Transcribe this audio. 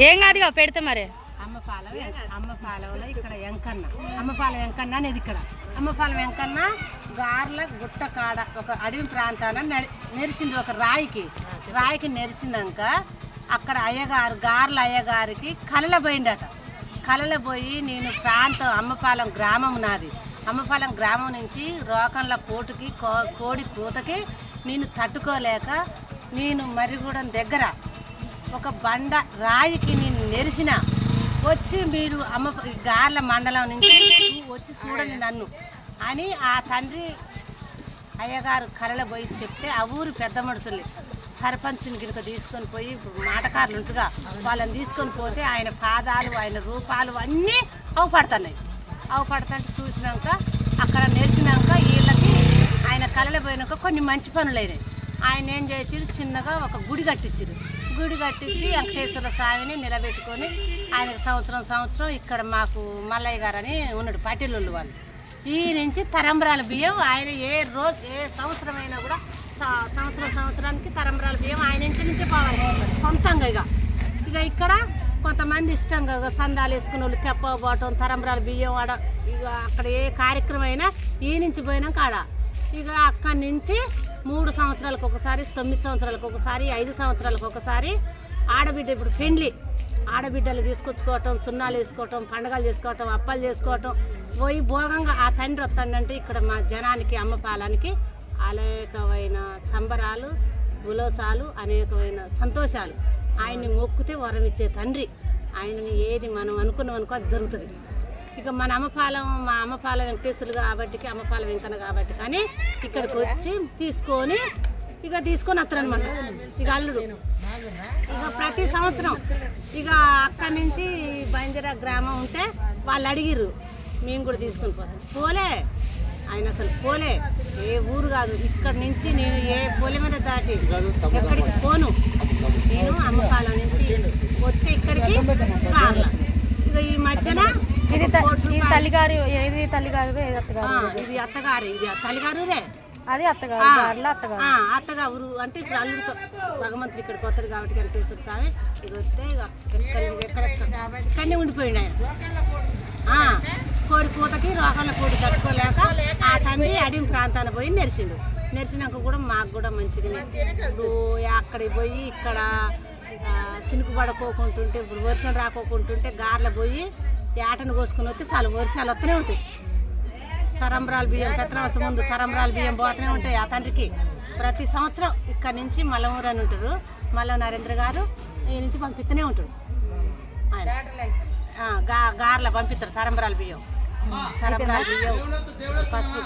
ఏం కాదుగా పెడితే మరి. అమ్మపాలెంలో ఇక్కడ వెంకన్న, అమ్మపాలెం వెంకన్న అనేది ఇక్కడ. అమ్మపాలెం వెంకన్న గార్ల గుట్ట కాడ ఒక అడవి ప్రాంతాన నెరిసింది, ఒక రాయికి నెరిసినాక అక్కడ అయ్యగారు గార్ల అయ్యగారికి కలల పోయిండట. కలల పోయి నేను అమ్మపాలెం గ్రామం నాది, అమ్మపాలెం గ్రామం నుంచి రోకంల కోటుకి కోడి కూతకి నేను తట్టుకోలేక నేను మర్రిగూడెం దగ్గర ఒక బండ రాయికి నేను నెరిసిన వచ్చి మీరు గార్ల మండలం నుంచి వచ్చి చూడండి నన్ను అని ఆ తండ్రి అయ్యగారు కలల పోయి చెప్తే ఆ ఊరు పెద్ద మనుషుల్ని సర్పంచ్ని గినక తీసుకొని పోయి మాటకారులు ఉంటుగా వాళ్ళని తీసుకొని పోతే ఆయన పాదాలు ఆయన రూపాలు అన్నీ అవపడుతుంటే చూసినాక అక్కడ నెరిసినాక వీళ్ళకి ఆయన కలల పోయినాక కొన్ని మంచి పనులు అయినాయి. ఆయన ఏం చేసిరు, చిన్నగా ఒక గుడి కట్టించారు. గుడి కట్టించి వెంకటేశ్వర స్వామిని నిలబెట్టుకొని ఆయనకు సంవత్సరం ఇక్కడ మాకు మల్లయ్య గారు అని ఉన్నాడు పాటిల్లు వాళ్ళు. ఈ నుంచి తరంబరాల బియ్యం ఆయన ఏ సంవత్సరమైనా కూడా సంవత్సరానికి తరంబరాల బియ్యం ఆయన ఇంటి నుంచే పోవాలి సొంతంగా. ఇక ఇక్కడ కొంతమంది ఇష్టంగా సందాలు వేసుకునే వాళ్ళు తెప్పబోవటం తరంబరాల బియ్యం ఆడ ఇక అక్కడ ఏ కార్యక్రమం అయినా ఈ నుంచి పోయినాక ఆడ ఇక అక్కడి నుంచి 3 సంవత్సరాలకు ఒకసారి, 9 సంవత్సరాలకు ఒకసారి, 5 సంవత్సరాలకు ఒకసారి ఆడబిడ్డ ఇప్పుడు పెండ్లి ఆడబిడ్డలు తీసుకొచ్చుకోవటం, సున్నాలు వేసుకోవటం, పండుగలు చేసుకోవటం, అప్పాలు చేసుకోవటం పోయి భోగంగా ఆ తండ్రి వస్తాడంటే ఇక్కడ మా జనానికి అమ్మపాలానికి అనేకమైన సంబరాలు ఉల్లాసాలు అనేకమైన సంతోషాలు. ఆయన్ని మొక్కితే వరం ఇచ్చే తండ్రి ఆయనని ఏది మనం అనుకున్నామనుకో అది జరుగుతుంది. ఇక మా అమ్మపాలెం వెంకటేశ్వరులు కాబట్టి అమ్మపాలెం వెంకన్న కాబట్టి కానీ ఇక్కడికి వచ్చి తీసుకొని వస్తారనమాట. ఇక అల్లుడు ఇక ప్రతి సంవత్సరం ఇక అక్కడి నుంచి బంజరా గ్రామం ఉంటే వాళ్ళు అడిగిర్రు మేము కూడా తీసుకొని పోలే ఆయన అసలు పోలే ఏ ఊరు కాదు. ఇక్కడ నుంచి నేను ఏ పోలే మీద దాటి ఎక్కడికి పోను. నేను అమ్మపాలెం నుంచి వస్తే ఇక్కడికి కార్ల ఇక ఈ మధ్యన ఇది తల్లిగారు ఇది తల్లిగారు ఇది అత్తగారు ఇది తల్లిగారురే అది అత్తగారు అంటే ఇప్పుడు అల్లుడితో భగవంతుడు ఇక్కడికి వస్తాడు కాబట్టి కనిపిస్తుంది. ఇది వస్తే ఇక్కడనే ఉండిపోయింది ఆయన. కోడి కూతకి రోగాల కోడి తట్టుకోలేక ఆ తండ్రి అడవి ప్రాంతాన పోయి నెరిసినాక కూడా మాకు కూడా మంచిగానే ఇప్పుడు అక్కడికి పోయి ఇక్కడ సినుకు పడుకోకుంటుంటే ఇప్పుడు వర్షం రాకోకుంటుంటే గార్ల పోయి ఏటను కోసుకుని వస్తే చాలు వర్షాలు వస్తూనే ఉంటాయి. తరంబరాల బియ్యం పెత్తనవస ముందు తరంబరాల బియ్యం పోతూనే ఉంటాయి ఆ తండ్రికి. ప్రతి సంవత్సరం ఇక్కడ నుంచి మల్లమూరు అని ఉంటారు, మల్ల నరేంద్ర గారు ఈ నుంచి పంపిస్తూనే ఉంటాడు. ఆయన గార్ల పంపిస్తారు తరంబరాల బియ్యం పసుపు